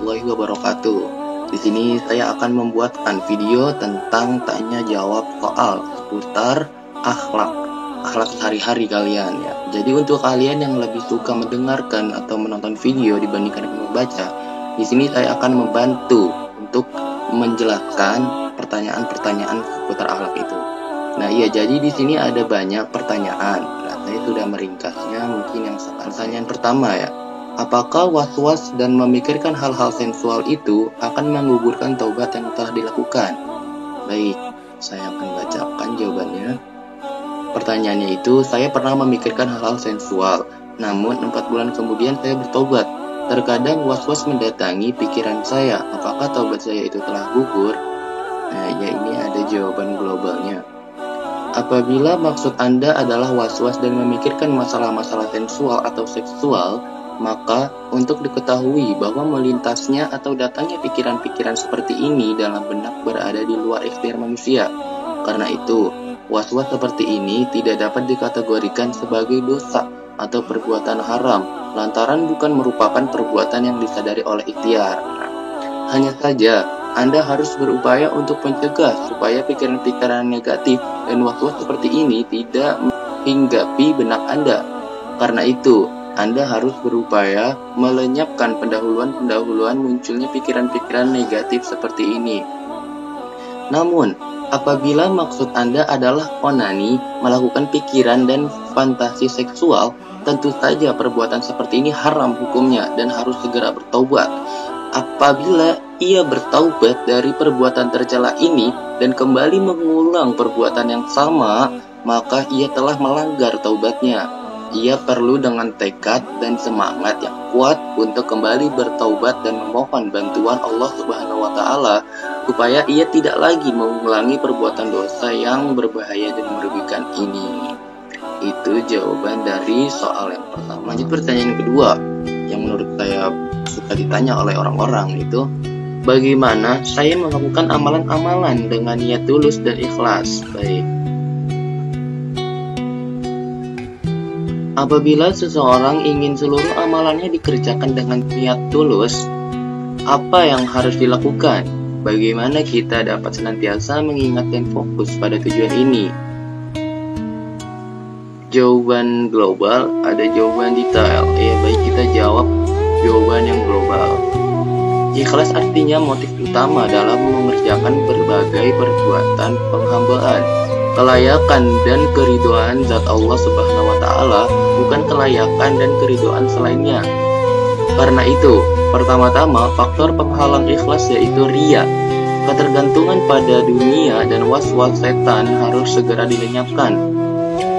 warahmatullahi wabarakatuh. Di sini saya akan membuatkan video tentang tanya jawab soal seputar akhlak sehari-hari kalian ya. Jadi untuk kalian yang lebih suka mendengarkan atau menonton video dibandingkan membaca, di sini saya akan membantu untuk menjelaskan pertanyaan-pertanyaan seputar akhlak itu. Nah iya, jadi di sini ada banyak pertanyaan. Nah, saya sudah meringkasnya. Mungkin yang pertanyaan pertama ya. Apakah was-was dan memikirkan hal-hal sensual itu akan menggugurkan taubat yang telah dilakukan? Baik, saya akan bacakan jawabannya. Pertanyaannya itu, saya pernah memikirkan hal-hal sensual, namun 4 bulan kemudian saya bertobat. Terkadang was-was mendatangi pikiran saya, apakah taubat saya itu telah gugur? Nah, ya ini ada jawaban globalnya. Apabila maksud Anda adalah was-was dan memikirkan masalah-masalah sensual atau seksual, maka untuk diketahui bahwa melintasnya atau datangnya pikiran-pikiran seperti ini dalam benak berada di luar ikhtiar manusia. Karena itu, was-was seperti ini tidak dapat dikategorikan sebagai dosa atau perbuatan haram, lantaran bukan merupakan perbuatan yang disadari oleh ikhtiar. Hanya saja, Anda harus berupaya untuk mencegah supaya pikiran-pikiran negatif dan was-was seperti ini tidak menghinggapi benak Anda. Karena itu, Anda harus berupaya melenyapkan pendahuluan-pendahuluan munculnya pikiran-pikiran negatif seperti ini. Namun, apabila maksud Anda adalah onani, melakukan pikiran dan fantasi seksual, tentu saja perbuatan seperti ini haram hukumnya dan harus segera bertaubat. Apabila ia bertaubat dari perbuatan tercela ini dan kembali mengulang perbuatan yang sama, maka ia telah melanggar taubatnya. Ia perlu dengan tekad dan semangat yang kuat untuk kembali bertaubat dan memohon bantuan Allah Subhanahu wa Ta'ala supaya ia tidak lagi mengulangi perbuatan dosa yang berbahaya dan merugikan ini. Itu jawaban dari soal yang pertama. Lanjut pertanyaan yang kedua, yang menurut saya suka ditanya oleh orang-orang itu, bagaimana saya melakukan amalan-amalan dengan niat tulus dan ikhlas? Baik. Apabila seseorang ingin seluruh amalannya dikerjakan dengan niat tulus, apa yang harus dilakukan? Bagaimana kita dapat senantiasa mengingat dan fokus pada tujuan ini? Jawaban global, ada jawaban detail. Ya baik, kita jawab jawaban yang global. Ikhlas artinya motif utama dalam mengerjakan berbagai perbuatan penghambaan. Kelayakan dan keridhaan zat Allah Subhanahu wa Ta'ala, bukan kelayakan dan keridhaan selainnya. Karena itu, pertama-tama faktor penghalang ikhlas yaitu riya. Ketergantungan pada dunia dan was-was setan harus segera dilenyapkan.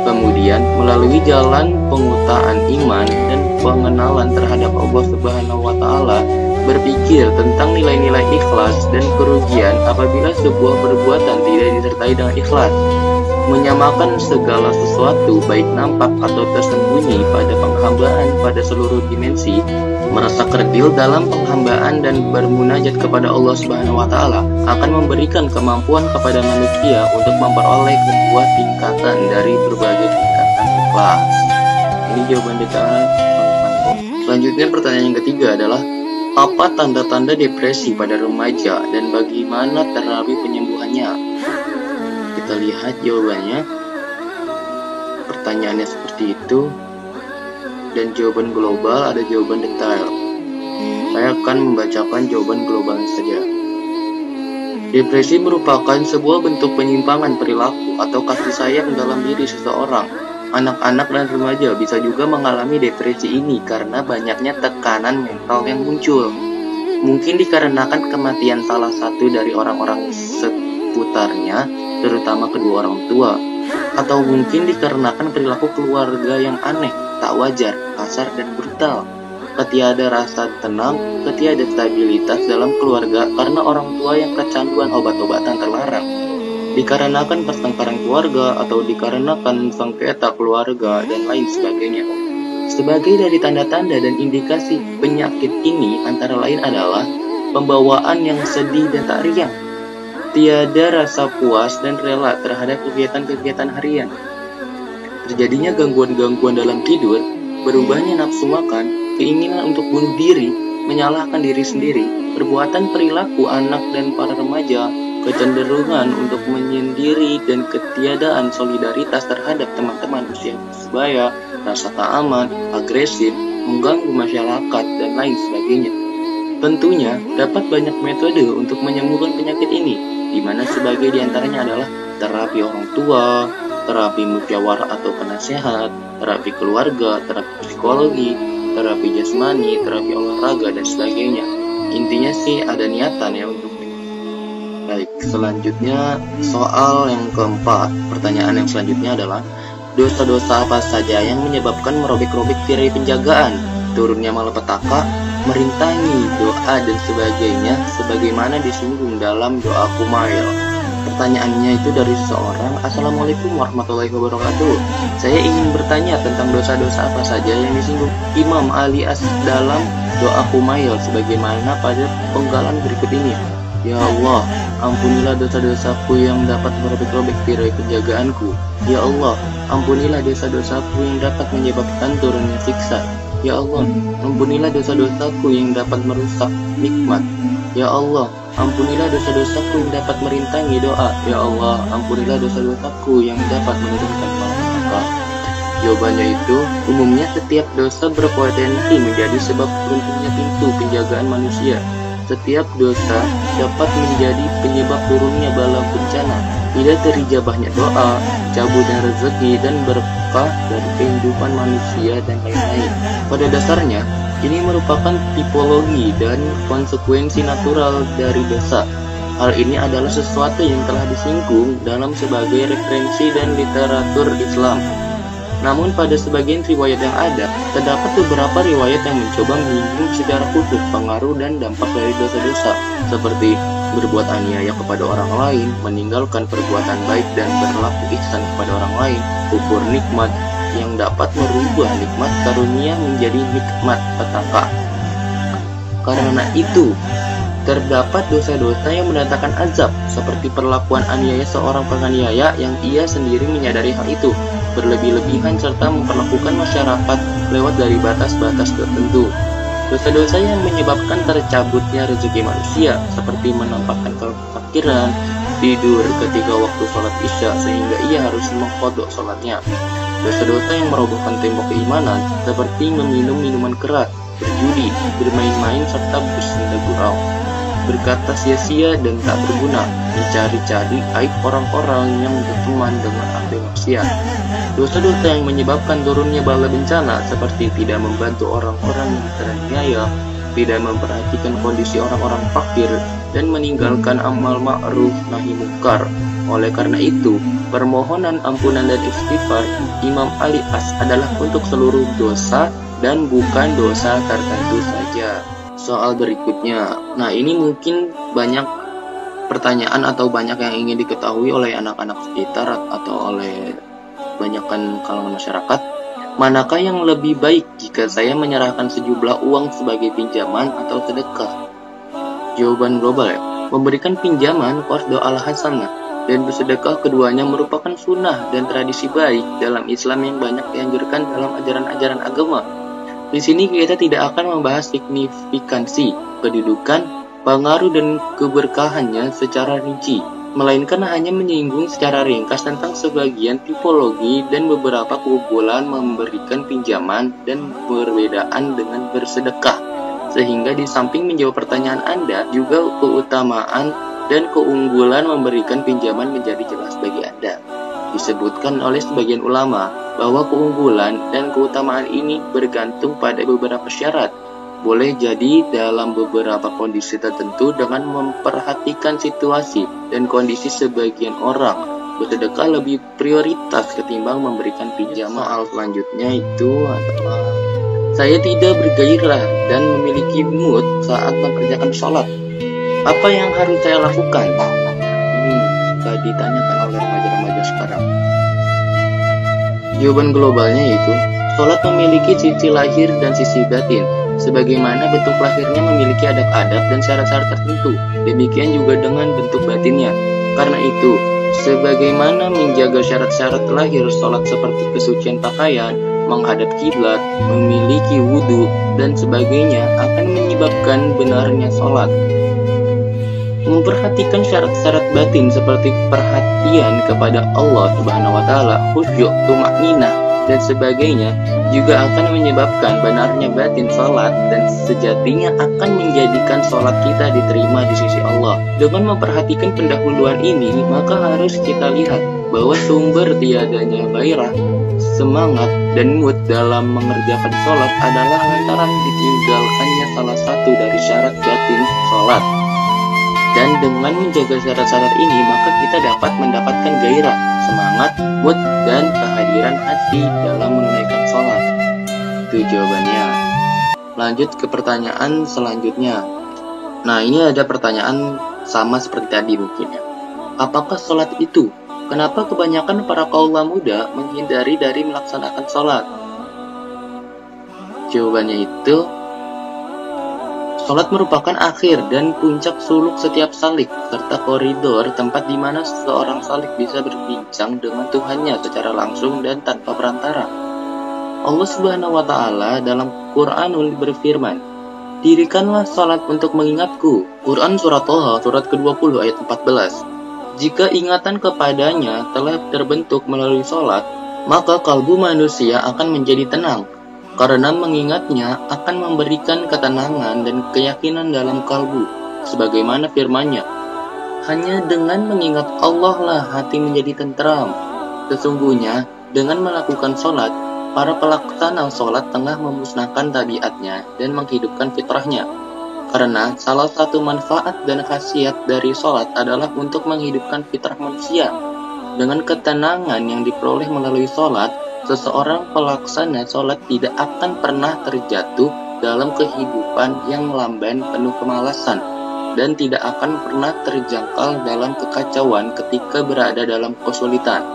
Kemudian, melalui jalan pengutaan iman dan pengenalan terhadap Allah Subhanahu wa Ta'ala, berpikir tentang nilai-nilai ikhlas dan kerugian apabila sebuah perbuatan tidak disertai dengan ikhlas. Menyamakan segala sesuatu baik nampak atau tersembunyi pada penghambaan pada seluruh dimensi, merasa kerdil dalam penghambaan dan bermunajat kepada Allah Subhanahu wa Ta'ala akan memberikan kemampuan kepada manusia untuk memperoleh sebuah tingkatan dari berbagai tingkatan ikhlas. Ini jawaban detail. Selanjutnya pertanyaan yang ketiga adalah, apa tanda-tanda depresi pada remaja dan bagaimana terapi penyembuhannya? Kita lihat jawabannya. Pertanyaannya seperti itu. Dan jawaban global, ada jawaban detail. Saya akan membacakan jawaban global saja. Depresi merupakan sebuah bentuk penyimpangan perilaku atau kasih sayang dalam diri seseorang. Anak-anak dan remaja bisa juga mengalami depresi ini karena banyaknya tekanan mental yang muncul. Mungkin dikarenakan kematian salah satu dari orang-orang seputarnya, terutama kedua orang tua, atau mungkin dikarenakan perilaku keluarga yang aneh, tak wajar, kasar dan brutal. Ketiada rasa tenang, ketiada stabilitas dalam keluarga karena orang tua yang kecanduan obat-obatan terlarang. Dikarenakan pertengkaran keluarga atau dikarenakan sengketa keluarga dan lain sebagainya. Sebagai dari tanda-tanda dan indikasi penyakit ini antara lain adalah pembawaan yang sedih dan tak riang, tiada rasa puas dan rela terhadap kegiatan-kegiatan harian, terjadinya gangguan-gangguan dalam tidur, berubahnya nafsu makan, keinginan untuk bunuh diri, menyalahkan diri sendiri. Perbuatan perilaku anak dan para remaja, kecenderungan untuk menyendiri dan ketiadaan solidaritas terhadap teman-teman usia sebaya, rasa tak aman, agresif, mengganggu masyarakat, dan lain sebagainya. Tentunya, dapat banyak metode untuk menyembuhkan penyakit ini, di mana sebagai diantaranya adalah terapi orang tua, terapi musyawarah atau penasehat, terapi keluarga, terapi psikologi, terapi jasmani, terapi olahraga, dan sebagainya. Intinya sih ada niatan ya untuk. Baik, selanjutnya soal yang keempat. Pertanyaan yang selanjutnya adalah, dosa-dosa apa saja yang menyebabkan merobek-robek tirai penjagaan, turunnya malapetaka, merintangi doa dan sebagainya, sebagaimana disinggung dalam doa Kumail? Pertanyaannya itu dari seseorang. Assalamualaikum warahmatullahi wabarakatuh. Saya ingin bertanya tentang dosa-dosa apa saja yang disinggung Imam Ali dalam doa Kumail sebagaimana pada penggalan berikut ini. Ya Allah, ampunilah dosa-dosaku yang dapat merobek-robek tirai penjagaanku. Ya Allah, ampunilah dosa-dosaku yang dapat menyebabkan turunnya siksa. Ya Allah, ampunilah dosa-dosaku yang dapat merusak nikmat. Ya Allah, ampunilah dosa-dosaku yang dapat merintangi doa. Ya Allah, ampunilah dosa-dosaku yang dapat menurunkan malapetaka. Jawabannya itu, umumnya setiap dosa berpotensi menjadi sebab runtuhnya pintu penjagaan manusia. Setiap dosa dapat menjadi penyebab turunnya bala bencana, tidak terijabahnya doa, cabutnya rezeki dan berkah dari kehidupan manusia dan lain-lain. Pada dasarnya, ini merupakan tipologi dan konsekuensi natural dari dosa. Hal ini adalah sesuatu yang telah disinggung dalam sebagai referensi dan literatur Islam. Namun pada sebagian riwayat yang ada, terdapat beberapa riwayat yang mencoba menyinggung secara khusus pengaruh dan dampak dari dosa-dosa, seperti berbuat aniaya kepada orang lain, meninggalkan perbuatan baik dan berlaku ihsan kepada orang lain, kufur nikmat yang dapat merubah nikmat karunia menjadi nikmat petaka. Karena itu, terdapat dosa-dosa yang mendatangkan azab, seperti perlakuan aniaya seorang penganiaya yang ia sendiri menyadari hal itu, berlebih-lebihan serta memperlakukan masyarakat lewat dari batas-batas tertentu. Dosa-dosa yang menyebabkan tercabutnya rezeki manusia, seperti menampakkan kefakiran, tidur ketika waktu sholat isya sehingga ia harus mengqadha sholatnya. Dosa-dosa yang merobohkan tembok keimanan, seperti meminum minuman keras, berjudi, bermain-main serta bersenda gurau, berkata sia-sia dan tak berguna, mencari-cari aib orang-orang yang berteman dengan ahli maksiat. Dosa-dosa yang menyebabkan turunnya bala bencana, seperti tidak membantu orang-orang yang teraniaya, tidak memperhatikan kondisi orang-orang fakir, dan meninggalkan amal ma'ruf nahi munkar. Oleh karena itu, permohonan ampunan dan istighfar Imam Ali adalah untuk seluruh dosa dan bukan dosa tertentu saja. Soal berikutnya, nah ini mungkin banyak pertanyaan atau banyak yang ingin diketahui oleh anak-anak sekitar atau oleh banyakkan kalangan masyarakat. Manakah yang lebih baik jika saya menyerahkan sejumlah uang sebagai pinjaman atau sedekah? Jawaban global ya, memberikan pinjaman qardu al-hasanah dan bersedekah keduanya merupakan sunnah dan tradisi baik dalam Islam yang banyak dianjurkan dalam ajaran-ajaran agama. Di sini kita tidak akan membahas signifikansi, kedudukan, pengaruh dan keberkahannya secara rinci, melainkan hanya menyinggung secara ringkas tentang sebagian tipologi dan beberapa keunggulan memberikan pinjaman dan perbedaan dengan bersedekah. Sehingga di samping menjawab pertanyaan Anda, juga keutamaan dan keunggulan memberikan pinjaman menjadi jelas bagi Anda. Disebutkan oleh sebagian ulama bahwa keunggulan dan keutamaan ini bergantung pada beberapa syarat. Boleh jadi dalam beberapa kondisi tertentu dengan memperhatikan situasi dan kondisi sebagian orang. Bersedekah lebih prioritas ketimbang memberikan pinjaman. Soal selanjutnya itu adalah, saya tidak bergairah dan memiliki mood saat mengerjakan sholat. Apa yang harus saya lakukan? Ini suka ditanyakan oleh remaja-remaja sekarang. Jawaban globalnya yaitu, sholat memiliki sisi lahir dan sisi batin. Sebagaimana bentuk lahirnya memiliki adab-adab dan syarat-syarat tertentu, demikian juga dengan bentuk batinnya. Karena itu, Sebagaimana menjaga syarat-syarat lahir sholat seperti kesucian pakaian, menghadap kiblat, memiliki wudhu, dan sebagainya akan menyebabkan benarnya sholat. Memperhatikan syarat-syarat batin seperti perhatian kepada Allah Subhanahu wa Ta'ala, khusyuk, tumakninah, dan sebagainya juga akan menyebabkan benarnya batin sholat dan sejatinya akan menjadikan sholat kita diterima di sisi Allah. Dengan memperhatikan pendahuluan ini, maka harus kita lihat bahwa sumber tiadanya gairah, semangat, dan mood dalam mengerjakan sholat adalah lantaran ditinggalkannya salah satu dari syarat batin sholat. Dan dengan menjaga syarat-syarat ini, maka kita dapat mendapatkan gairah, semangat, mood, dan kehadiran hati dalam menunaikan sholat. Itu jawabannya. Lanjut ke pertanyaan selanjutnya. Nah, ini ada pertanyaan sama seperti tadi mungkin ya. Apakah sholat itu? Kenapa kebanyakan para kaula muda menghindari dari melaksanakan sholat? Jawabannya itu, sholat merupakan akhir dan puncak suluk setiap salik, serta koridor tempat di mana seseorang salik bisa berbincang dengan Tuhannya secara langsung dan tanpa perantara. Allah Subhanahu wa Ta'ala dalam Quranul berfirman, "Dirikanlah sholat untuk mengingatku." Quran Surat Thaha, surat ke-20 ayat 14. Jika ingatan kepadanya telah terbentuk melalui sholat, maka kalbu manusia akan menjadi tenang, karena mengingatnya akan memberikan ketenangan dan keyakinan dalam kalbu, sebagaimana firman-Nya, "Hanya dengan mengingat Allah lah hati menjadi tentram." Sesungguhnya, dengan melakukan sholat, para pelaksana sholat tengah memusnahkan tabiatnya dan menghidupkan fitrahnya. Karena salah satu manfaat dan khasiat dari sholat adalah untuk menghidupkan fitrah manusia. Dengan ketenangan yang diperoleh melalui sholat, seseorang pelaksana sholat tidak akan pernah terjatuh dalam kehidupan yang lamban penuh kemalasan dan tidak akan pernah terjangkal dalam kekacauan ketika berada dalam kesulitan.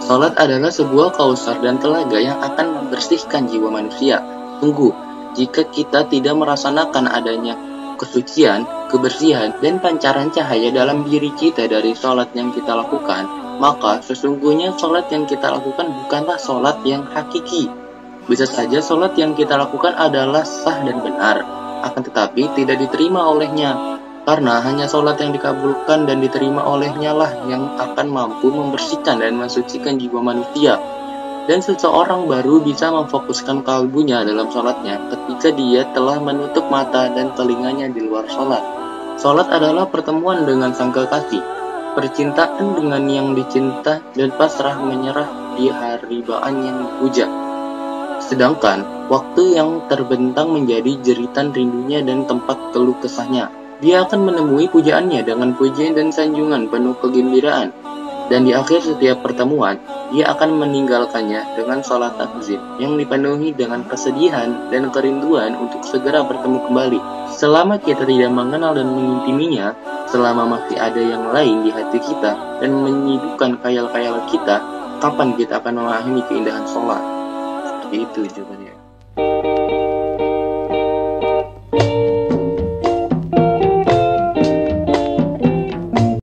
Sholat adalah sebuah kausar dan telaga yang akan membersihkan jiwa manusia. Sungguh, jika kita tidak merasakan adanya kesucian, kebersihan, dan pancaran cahaya dalam diri kita dari sholat yang kita lakukan, maka sesungguhnya sholat yang kita lakukan bukanlah sholat yang hakiki. Bisa saja sholat yang kita lakukan adalah sah dan benar, akan tetapi tidak diterima olehnya. Karena hanya sholat yang dikabulkan dan diterima olehnya lah yang akan mampu membersihkan dan mensucikan jiwa manusia. Dan seseorang baru bisa memfokuskan kalbunya dalam sholatnya ketika dia telah menutup mata dan telinganya di luar sholat. Sholat adalah pertemuan dengan sang kekasih, percintaan dengan yang dicinta, dan pasrah menyerah di haribaan yang dipuja. Sedangkan waktu yang terbentang menjadi jeritan rindunya dan tempat keluh kesahnya. Dia akan menemui pujaannya dengan pujian dan sanjungan penuh kegembiraan. Dan di akhir setiap pertemuan, dia akan meninggalkannya dengan sholat takzim yang dipenuhi dengan kesedihan dan kerinduan untuk segera bertemu kembali. Selama kita tidak mengenal dan mengintiminya, selama masih ada yang lain di hati kita dan menyibukkan khayal-khayal kita, kapan kita akan memahami keindahan sholat? Seperti itu jawabannya.